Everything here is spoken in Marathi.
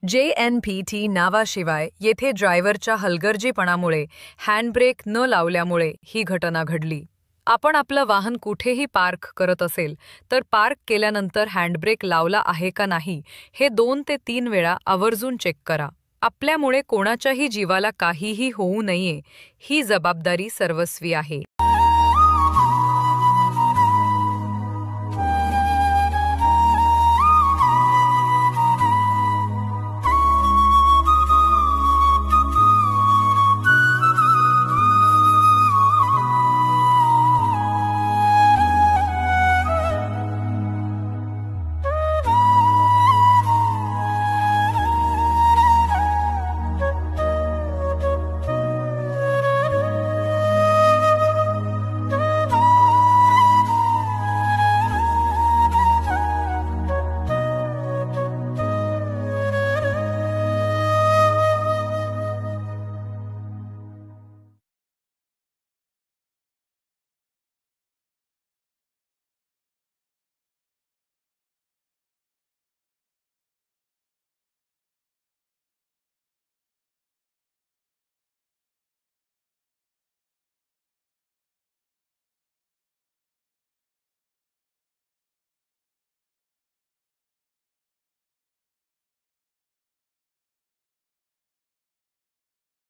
JNPT नावाशिवाय येथे ड्रायव्हरच्या हलगर्जीपणामुळे हँडब्रेक न लावल्यामुळे ही घटना घडली। आपण आपलं वाहन कुठेही पार्क करत असेल तर पार्क केल्यानंतर हँडब्रेक लावला आहे का नाही हे 2 ते 3 वेळा आवर्जून चेक करा। आपल्यामुळे कोणाच्याही जीवाला काहीही होऊ नये ही जबाबदारी सर्वस्वी आहे।